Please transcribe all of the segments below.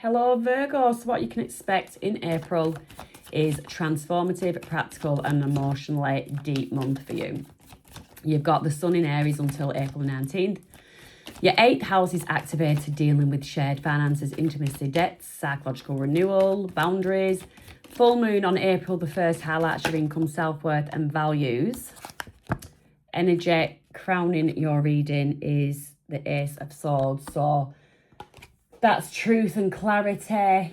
Hello Virgo, so what you can expect in April is transformative, practical and emotionally deep month for you. You've got the sun in Aries until April 19th. Your 8th house is activated, dealing with shared finances, intimacy, debts, psychological renewal, boundaries. Full moon on April the 1st highlights your income, self-worth and values. Energy crowning your reading is the Ace of Swords. So that's truth and clarity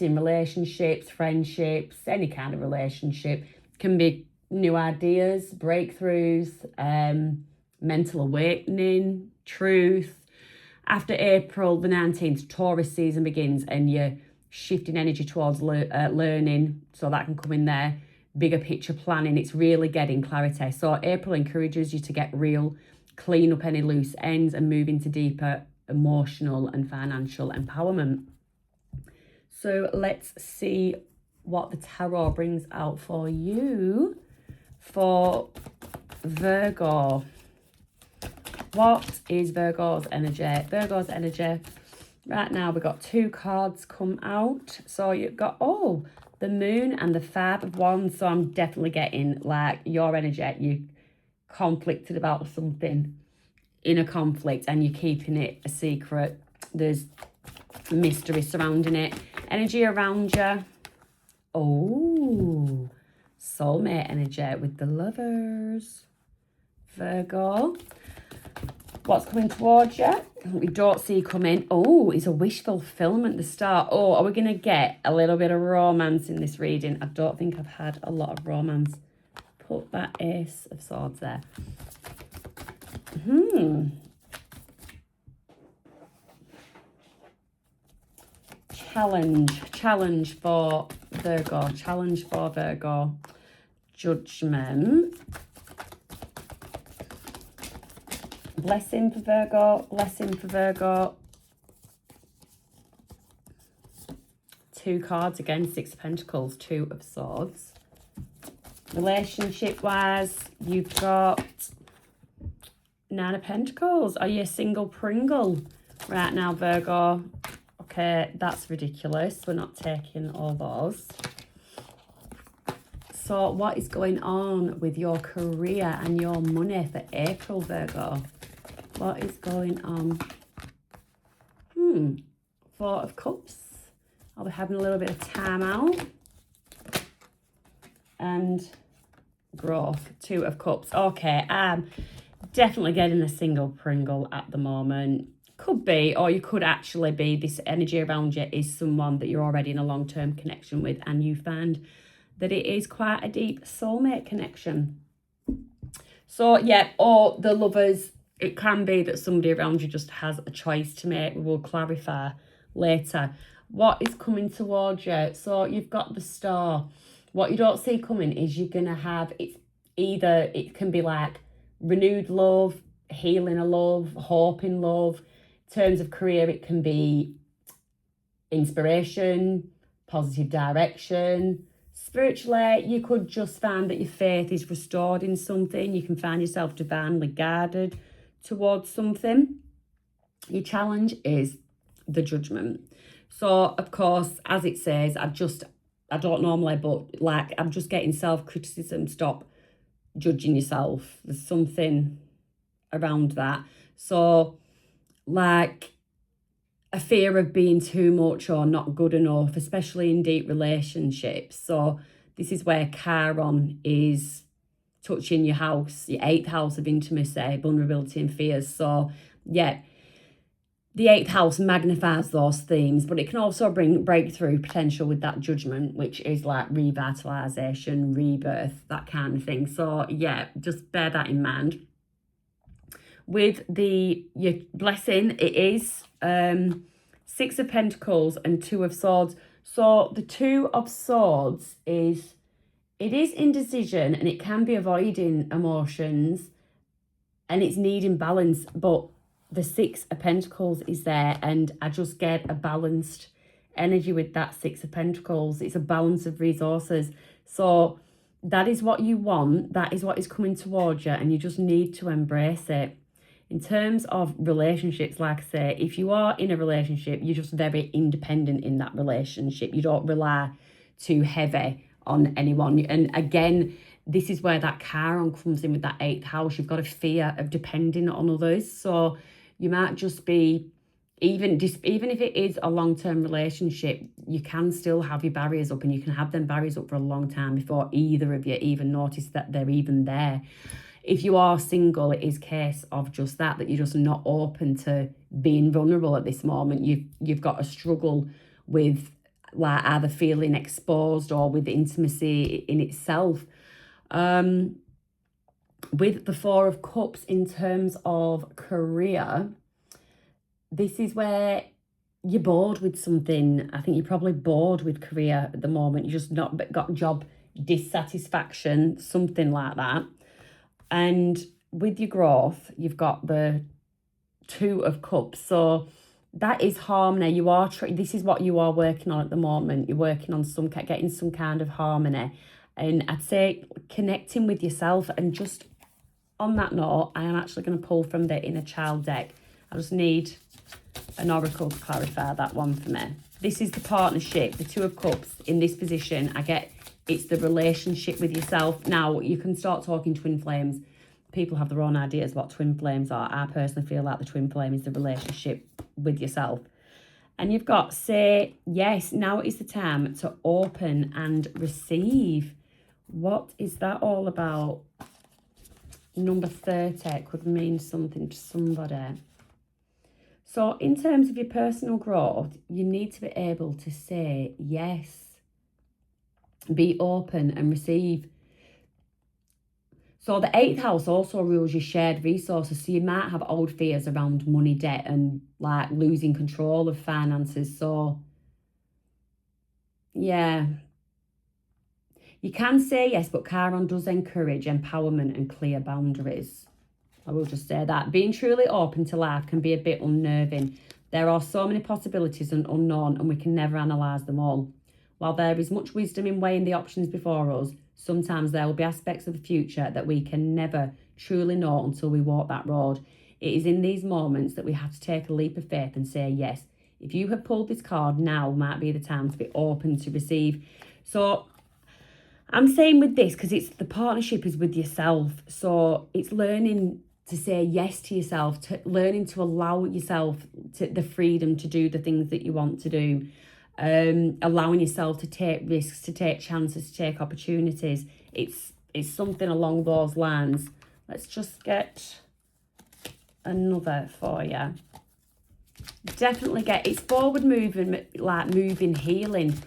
in relationships, friendships, any kind of relationship. Can be new ideas, breakthroughs, mental awakening, truth. After April the 19th, Taurus season begins and you're shifting energy towards learning. So that can come in there. Bigger picture planning. It's really getting clarity. So April encourages you to get real, clean up any loose ends and move into deeper emotional and financial empowerment. So let's see what the tarot brings out for you for Virgo. What is Virgo's energy? Virgo's energy. Right now we've got 2 cards come out. So you've got, the moon and the 5 of wands. So I'm definitely getting like your energy. You conflicted about something, in a conflict, and you're keeping it a secret. There's mystery surrounding it. Energy around you. Oh, soulmate energy with the Lovers. Virgo. What's coming towards you? We don't see coming. Oh, it's a wish fulfillment at the start. Oh, are we going to get a little bit of romance in this reading? I don't think I've had a lot of romance. Put that Ace of Swords there. Challenge for Virgo. Judgment. Blessing for Virgo. 2 cards again, 6 of Pentacles, 2 of Swords. Relationship wise, you've got 9 of Pentacles. Are you a single Pringle right now, Virgo? Okay, that's ridiculous. We're not taking all those. So what is going on with your career and your money for April, Virgo? What is going on? 4 of Cups. Are we having a little bit of time out? And growth, 2 of Cups. Okay, definitely getting a single Pringle at the moment. Could be, or you could actually be, this energy around you is someone that you're already in a long-term connection with and you find that it is quite a deep soulmate connection. So yeah, or the Lovers, it can be that somebody around you just has a choice to make. We will clarify later. What is coming towards you? So you've got the Star. What you don't see coming is you're going to have, it can be like renewed love, healing of love, hope in love. In terms of career, it can be inspiration, positive direction. Spiritually, you could just find that your faith is restored in something. You can find yourself divinely guided towards something. Your challenge is the Judgment. So, of course, as it says, I don't normally, but like, I'm just getting self-criticism. Stop judging yourself. There's something around that. So, like, a fear of being too much or not good enough, especially in deep relationships. So this is where Chiron is touching your house, your 8th house of intimacy, vulnerability and fears. So yeah, the 8th house magnifies those themes, but it can also bring breakthrough potential with that Judgment, which is like revitalization, rebirth, that kind of thing. So yeah, just bear that in mind. With your blessing, it is 6 of Pentacles and 2 of Swords. So the 2 of Swords it is indecision and it can be avoiding emotions and it's needing balance, but the 6 of Pentacles is there and I just get a balanced energy with that 6 of Pentacles. It's a balance of resources. So that is what you want. That is what is coming towards you and you just need to embrace it. In terms of relationships, like I say, if you are in a relationship, you're just very independent in that relationship. You don't rely too heavy on anyone. And again, this is where that Chiron comes in with that 8th house. You've got a fear of depending on others. So you might just be, even if it is a long-term relationship, you can still have your barriers up, and you can have them barriers up for a long time before either of you even notice that they're even there. If you are single, it is a case of just that you're just not open to being vulnerable at this moment. You've got a struggle with like either feeling exposed or with intimacy in itself. With the 4 of Cups in terms of career, this is where you're bored with something. I think you're probably bored with career at the moment. You just not got job dissatisfaction, something like that. And with your growth, you've got the 2 of Cups. So that is harmony. You are this is what you are working on at the moment. You're working on getting some kind of harmony. And I'd say connecting with yourself. And just on that note, I am actually going to pull from the Inner Child deck. I just need an oracle to clarify that one for me. This is the partnership, the 2 of Cups in this position. I get it's the relationship with yourself. Now, you can start talking twin flames. People have their own ideas what twin flames are. I personally feel like the twin flame is the relationship with yourself. And you've got, say yes, now is the time to open and receive. What is that all about? Number 30 could mean something to somebody. So in terms of your personal growth, you need to be able to say yes. Be open and receive. So the 8th house also rules your shared resources. So you might have old fears around money, debt, and like losing control of finances. So yeah, you can say yes, but Chiron does encourage empowerment and clear boundaries. I will just say that. Being truly open to life can be a bit unnerving. There are so many possibilities and unknown, and we can never analyse them all. While there is much wisdom in weighing the options before us, sometimes there will be aspects of the future that we can never truly know until we walk that road. It is in these moments that we have to take a leap of faith and say yes. If you have pulled this card, now might be the time to be open to receive. So I'm saying with this, because it's the partnership is with yourself. So it's learning to say yes to yourself, to learning to allow yourself the freedom to do the things that you want to do. Allowing yourself to take risks, to take chances, to take opportunities. It's something along those lines. Let's just get another for you. Definitely get, it's forward moving, like moving, healing.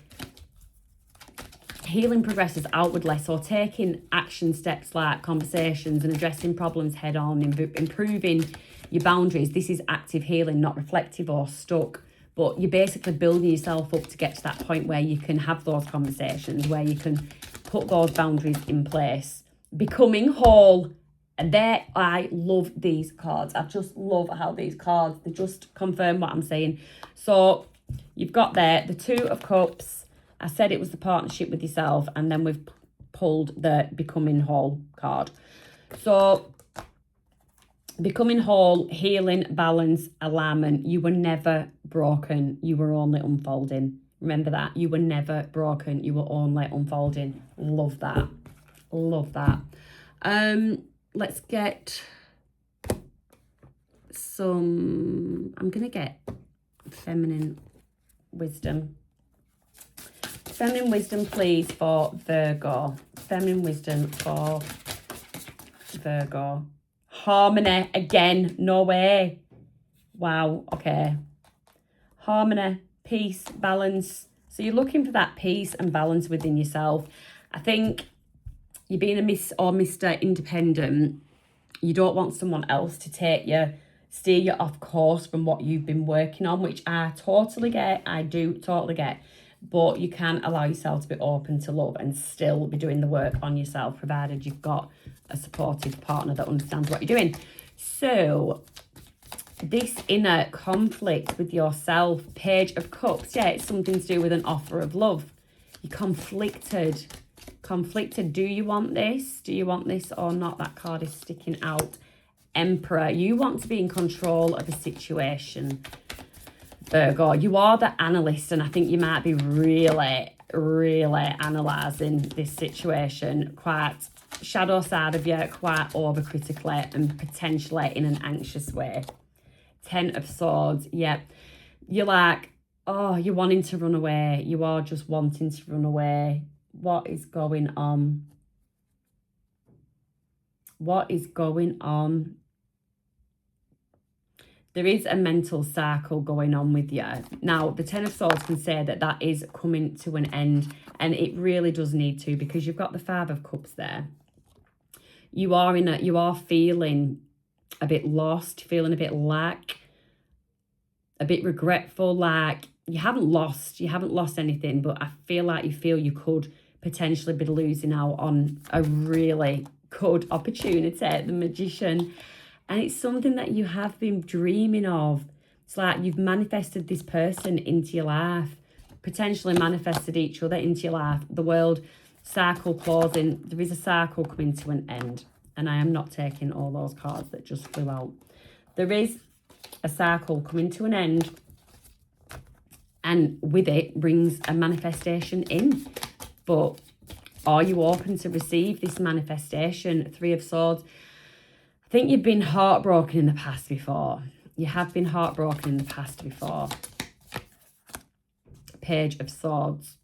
Healing progresses outwardly, so taking action steps like conversations and addressing problems head on, improving your boundaries. This is active healing, not reflective or stuck. But you're basically building yourself up to get to that point where you can have those conversations, where you can put those boundaries in place. Becoming whole. And there, I love these cards. I just love how these cards, they just confirm what I'm saying. So you've got there the 2 of Cups. I said it was the partnership with yourself. And then we've pulled the Becoming Whole card. So becoming whole, healing, balance, alignment. You were never broken. You were only unfolding. Remember that. You were never broken. You were only unfolding. Love that. Love that. Let's get some... I'm going to get feminine wisdom. Feminine wisdom, please, for Virgo. Feminine wisdom for Virgo. Harmony again, no way. Wow, okay. Harmony, peace, balance. So you're looking for that peace and balance within yourself. I think you're being a Miss or Mr. Independent. You don't want someone else to steer you off course from what you've been working on, which I totally get. I do totally get. But you can allow yourself to be open to love and still be doing the work on yourself, provided you've got a supportive partner that understands what you're doing. So this inner conflict with yourself, Page of Cups, yeah, it's something to do with an offer of love. You're conflicted. Do you want this? Do you want this or not? That card is sticking out Emperor. You want to be in control of a situation, Virgo. You are the analyst, and I think you might be really, really analysing this situation quite shadow side of you, quite overcritically and potentially in an anxious way. 10 of Swords, yeah. You're like, oh, you're wanting to run away. You are just wanting to run away. What is going on? What is going on? There is a mental cycle going on with you. Now, the 10 of Swords can say that that is coming to an end, and it really does need to, because you've got the 5 of Cups there. You are feeling a bit lost, feeling a bit lack, a bit regretful, like you haven't lost anything, but I feel like you feel you could potentially be losing out on a really good opportunity, the Magician. And it's something that you have been dreaming of. It's like you've manifested this person into your life, potentially manifested each other into your life. The world cycle closing. There is a cycle coming to an end. And I am not taking all those cards that just flew out. There is a cycle coming to an end. And with it brings a manifestation in. But are you open to receive this manifestation? 3 of Swords. I think you've been heartbroken in the past before. You have been heartbroken in the past before. Page of Swords.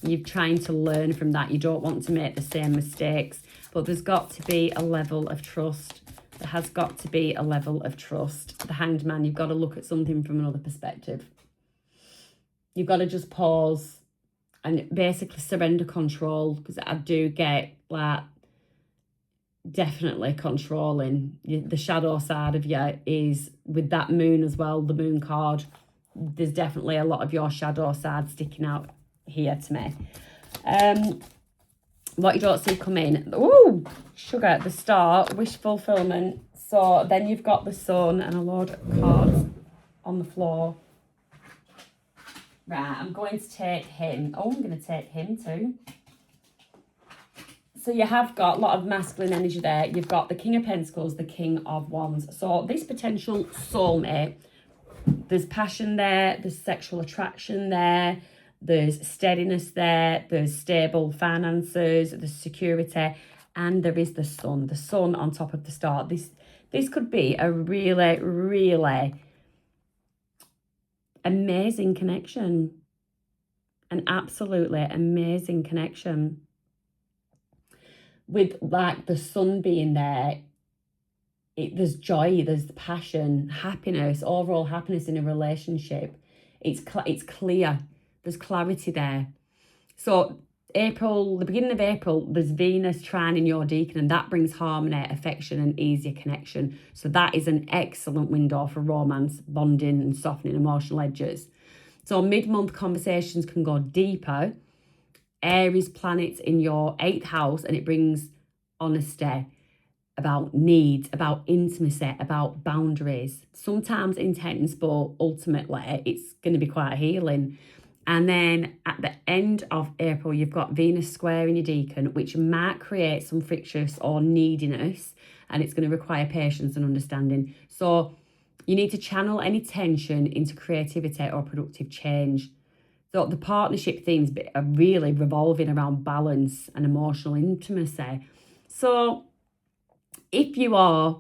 You're trying to learn from that. You don't want to make the same mistakes. But there's got to be a level of trust. There has got to be a level of trust. The Hanged Man, you've got to look at something from another perspective. You've got to just pause and basically surrender control. Because I do get, like, definitely controlling. The shadow side of you is with that moon as well, the moon card. There's definitely a lot of your shadow side sticking out here to me. What you don't see come in. Ooh, sugar, the star, wish fulfillment. So then you've got the Sun and a load of cards on the floor. Right, I'm going to take him. Oh, I'm going to take him too. So you have got a lot of masculine energy there. You've got the King of Pentacles, the King of Wands. So this potential soulmate, there's passion there, there's sexual attraction there, there's steadiness there, there's stable finances, there's security, and there is the sun on top of the star. This could be a really, really amazing connection. An absolutely amazing connection. With, like, the sun being there, there's joy, there's passion, happiness, overall happiness in a relationship. It's clear. There's clarity there. So April, the beginning of April, there's Venus trining your deacon, and that brings harmony, affection, and easier connection. So that is an excellent window for romance, bonding, and softening emotional edges. So mid-month conversations can go deeper. Aries planets in your 8th house, and it brings honesty about needs, about intimacy, about boundaries. Sometimes intense, but ultimately it's going to be quite healing. And then at the end of April, you've got Venus square in your deacon, which might create some frictious or neediness, and it's going to require patience and understanding. So you need to channel any tension into creativity or productive change. So the partnership themes are really revolving around balance and emotional intimacy. So if you are,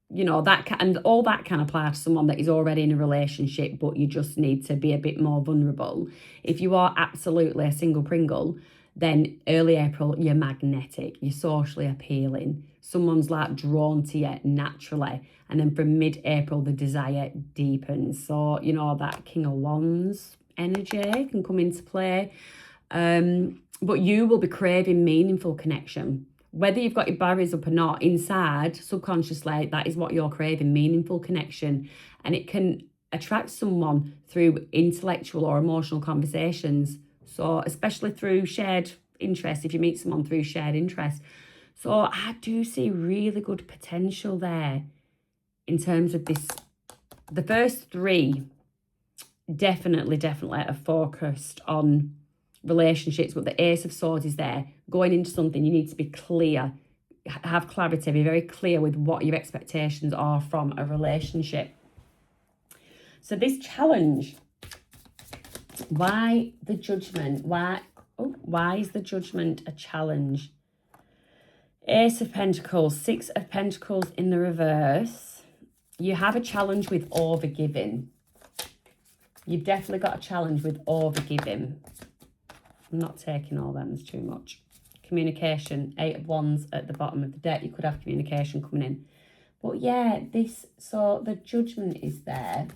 and all that can apply to someone that is already in a relationship, but you just need to be a bit more vulnerable. If you are absolutely a single Pringle, then early April, you're magnetic, you're socially appealing. Someone's like drawn to you naturally. And then from mid-April, the desire deepens. So, that King of Wands energy can come into play. But you will be craving meaningful connection. Whether you've got your barriers up or not, inside, subconsciously, that is what you're craving, meaningful connection. And it can attract someone through intellectual or emotional conversations. So especially through shared interest, if you meet someone through shared interest. So I do see really good potential there in terms of this. The first 3 definitely are focused on relationships, but the Ace of Swords is there. Going into something, you need to be clear. have clarity, be very clear with what your expectations are from a relationship. So this challenge, why the Judgment? Why is the Judgment a challenge? Ace of Pentacles, Six of Pentacles in the reverse. You have a challenge with overgiving. You've definitely got a challenge with overgiving. I'm not taking all them, there's too much. Communication, Eight of Wands at the bottom of the deck. You could have communication coming in. But yeah, so the Judgment is there.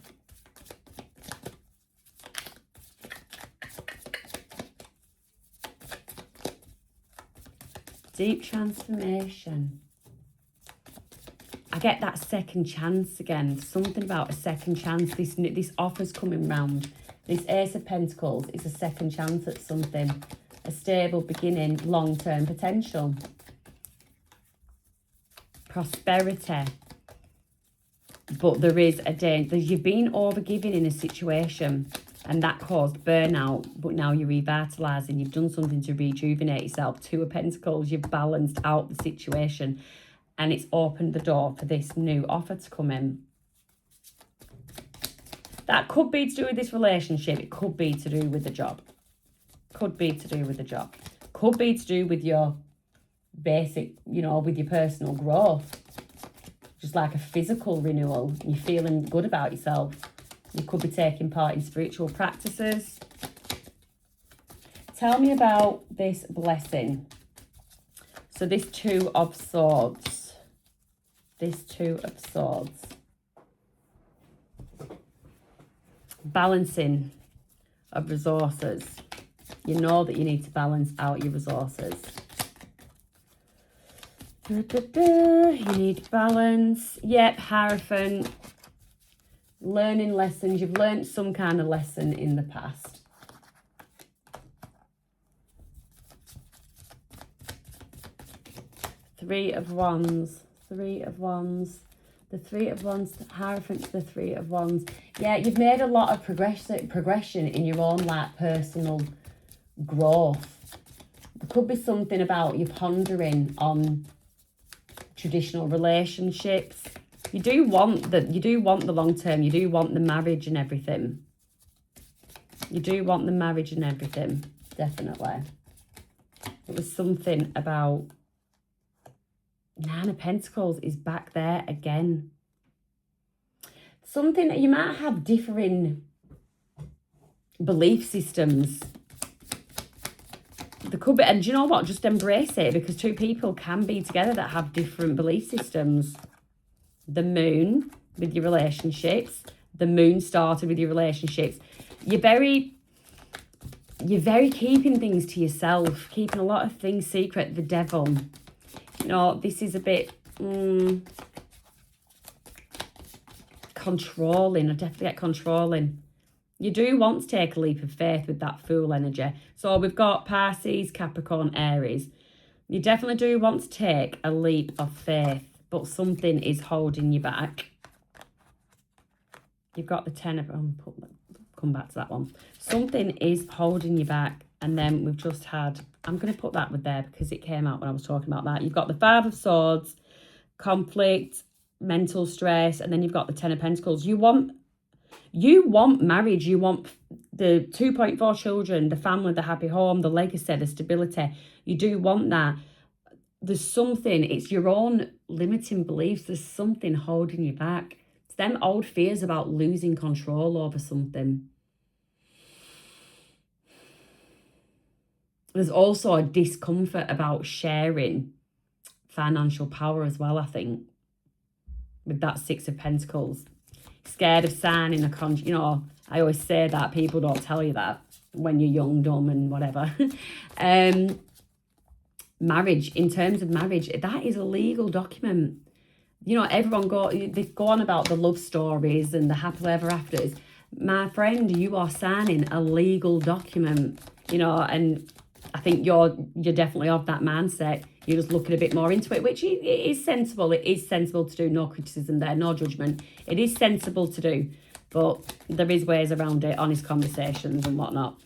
Deep transformation. I get that second chance again. Something about a second chance. This offer's coming round. This Ace of Pentacles is a second chance at something. A stable beginning, long-term potential. Prosperity. But there is a danger. You've been overgiving in a situation and that caused burnout, but now you're revitalising. You've done something to rejuvenate yourself. Two of Pentacles, you've balanced out the situation and it's opened the door for this new offer to come in. That could be to do with this relationship. It could be to do with the job. Could be to do with the job. Could be to do with your basic, with your personal growth. Just like a physical renewal. You're feeling good about yourself. You could be taking part in spiritual practices. Tell me about this blessing. So this Two of Swords. This Two of Swords. Balancing of resources. You know that you need to balance out your resources. You need balance. Yep, Hierophant. Learning lessons. You've learned some kind of lesson in the past. Three of Wands. Three of Wands. The Three of Wands. Hierophant to the Three of Wands. Yeah, you've made a lot of progression in your own personal growth. There could be something about you pondering on traditional relationships. You do want the long term. You do want the marriage and everything. You do want the marriage and everything, definitely. It was something about Nine of Pentacles is back there again. Something that you might have differing belief systems. There could be, and do you know what? Just embrace it, because two people can be together that have different belief systems. The Moon with your relationships. The Moon started with your relationships. You're very keeping things to yourself, keeping a lot of things secret. The Devil. This is a bit controlling. I definitely get controlling. You do want to take a leap of faith with that Fool energy. So we've got Pisces, Capricorn, Aries. You definitely do want to take a leap of faith, but something is holding you back. You've got the Ten of... come back to that one. Something is holding you back. And then we've just had... I'm going to put that with there because it came out when I was talking about that. You've got the Five of Swords, conflict, mental stress, and then you've got the Ten of Pentacles. You want marriage. You want the 2.4 children, the family, the happy home, the legacy, the stability. You do want that. There's something, it's your own limiting beliefs. There's something holding you back. It's them old fears about losing control over something. There's also a discomfort about sharing financial power as well, I think, with that Six of Pentacles. Scared of signing a contract. I always say that. People don't tell you that when you're young, dumb and whatever. Marriage, in terms of marriage, that is a legal document. Everyone they go on about the love stories and the happily ever afters. My friend, you are signing a legal document, and I think you're definitely of that mindset. You're just looking a bit more into it, which is sensible. It is sensible to do. No criticism there, no judgment. It is sensible to do, but there is ways around it, honest conversations and whatnot.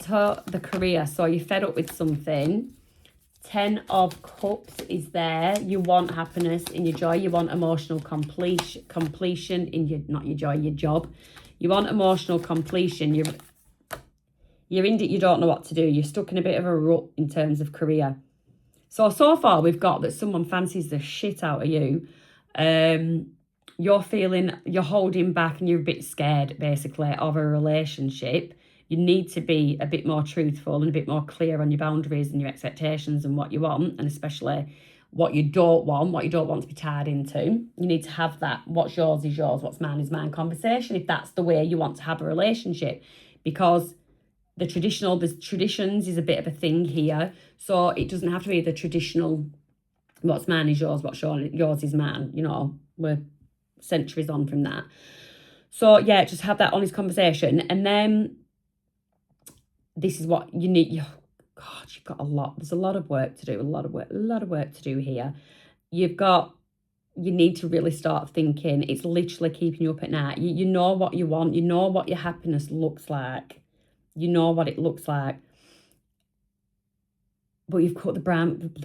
to the career. So you're fed up with something. 10 of Cups is there. You want happiness in your joy. You want emotional completion in your, not your joy, your job. You want emotional completion. You're in it, you don't know what to do. You're stuck in a bit of a rut in terms of career. So far we've got that someone fancies the shit out of you. You're holding back and you're a bit scared, basically, of a relationship. You need to be a bit more truthful and a bit more clear on your boundaries and your expectations and what you want, and especially what you don't want to be tied into. You need to have that what's yours is yours, what's mine is mine conversation, if that's the way you want to have a relationship. Because the traditions is a bit of a thing here. So it doesn't have to be the traditional, what's mine is yours, what's yours is mine. You know, we're centuries on from that. So yeah, just have that honest conversation. And then this is what you need. God, you've got a lot. There's a lot of work to do, a lot of work to do here. You need to really start thinking. It's literally keeping you up at night. You know what you want. You know what your happiness looks like. You know what it looks like. But you've cut the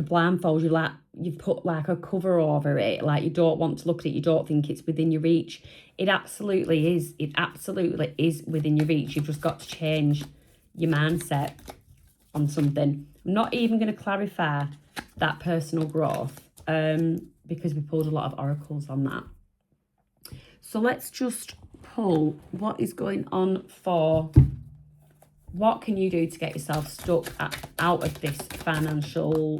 blindfold. You've put like a cover over it. Like you don't want to look at it. You don't think it's within your reach. It absolutely is. It absolutely is within your reach. You've just got to change your mindset on something. I'm not even going to clarify that personal growth because we pulled a lot of oracles on that. So let's just pull what is going on for what can you do to get yourself stuck out of this financial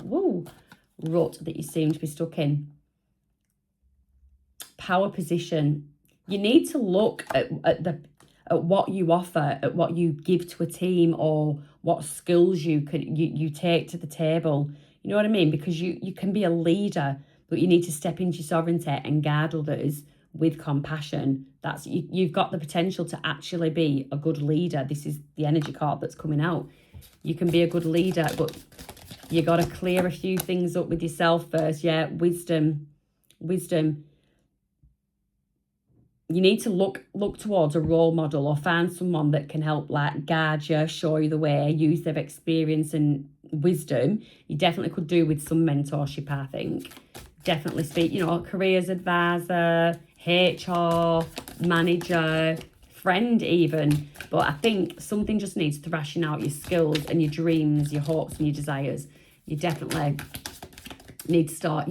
rut that you seem to be stuck in. Power position. You need to look at what you offer, at what you give to a team, or what skills you take to the table. You know what I mean? Because you can be a leader, but you need to step into your sovereignty and guide others with compassion. That's you've got the potential to actually be a good leader. This is the energy card that's coming out. You can be a good leader, but you got to clear a few things up with yourself first. Yeah, wisdom. You need to look towards a role model or find someone that can help like guide you, show you the way, use their experience and wisdom. You definitely could do with some mentorship, I think. Definitely speak, careers advisor, HR, manager, friend even. But I think something just needs thrashing out your skills and your dreams, your hopes and your desires. You definitely need to start,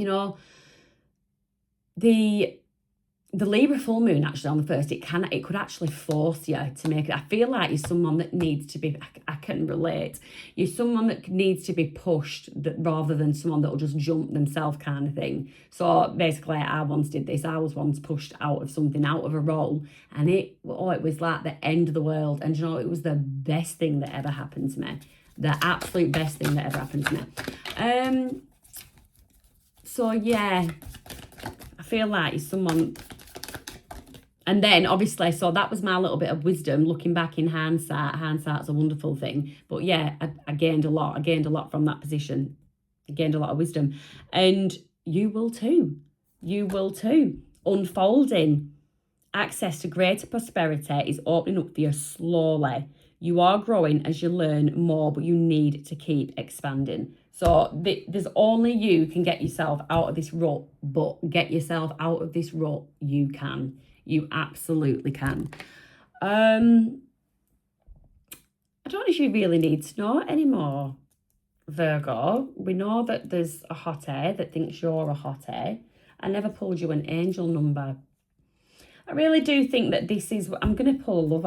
the Libra full moon actually on the 1st, it could actually force you to make it. I feel like you're someone that needs to be, I can relate. You're someone that needs to be pushed rather than someone that will just jump themselves kind of thing. So basically I once did this. I was once pushed out of something, out of a role, and it was like the end of the world. And it was the best thing that ever happened to me. The absolute best thing that ever happened to me. So yeah, I feel like you're someone. And then, obviously, so that was my little bit of wisdom, looking back in hindsight. Hindsight's a wonderful thing. But yeah, I gained a lot. I gained a lot from that position. I gained a lot of wisdom. And you will too. You will too. Unfolding. Access to greater prosperity is opening up for you slowly. You are growing as you learn more, but you need to keep expanding. So there's only you can get yourself out of this rut, but get yourself out of this rut, you can. You absolutely can. I don't know if you really need to know anymore, Virgo. We know that there's a hottie that thinks you're a hottie. I never pulled you an angel number. I really do think that this is, I'm going to pull love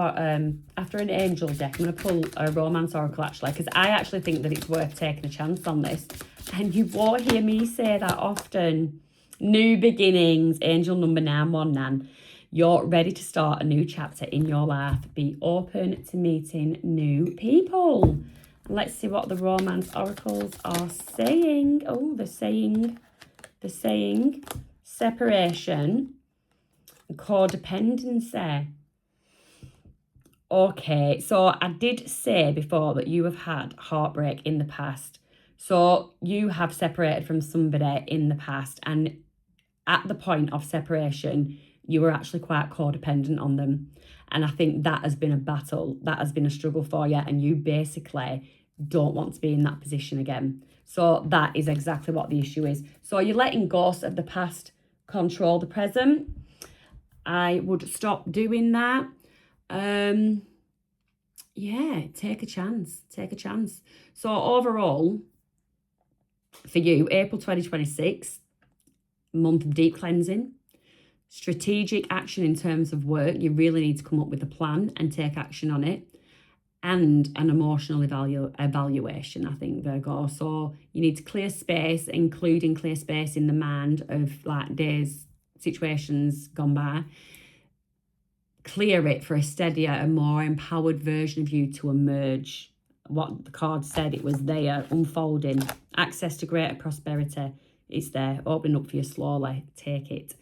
after an angel deck. I'm going to pull a romance oracle actually, because I actually think that it's worth taking a chance on this. And you won't hear me say that often. New beginnings, angel number 919. You're ready to start a new chapter in your life. Be open to meeting new people. Let's see what the romance oracles are saying. Oh, they're saying separation, codependency. Okay, so I did say before that you have had heartbreak in the past. So you have separated from somebody in the past, and at the point of separation, you were actually quite codependent on them. And I think that has been a battle, that has been a struggle for you, and you basically don't want to be in that position again. So that is exactly what the issue is. So you're letting ghosts of the past control the present. I would stop doing that. Yeah, take a chance. Take a chance. So overall, for you, April 2026, month of deep cleansing, strategic action in terms of work. You really need to come up with a plan and take action on it. And an emotional evaluation, I think, Virgo. So you need to clear space, including clear space in the mind of like days, situations gone by. Clear it for a steadier and more empowered version of you to emerge. What the card said, it was there, unfolding. Access to greater prosperity. It's there, opening up for you slowly. Take it.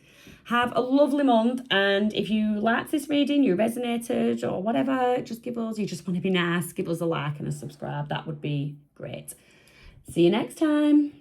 Have a lovely month, and if you liked this reading, you resonated or whatever, just give us, you just want to be nice, give us a like and a subscribe. That would be great. See you next time.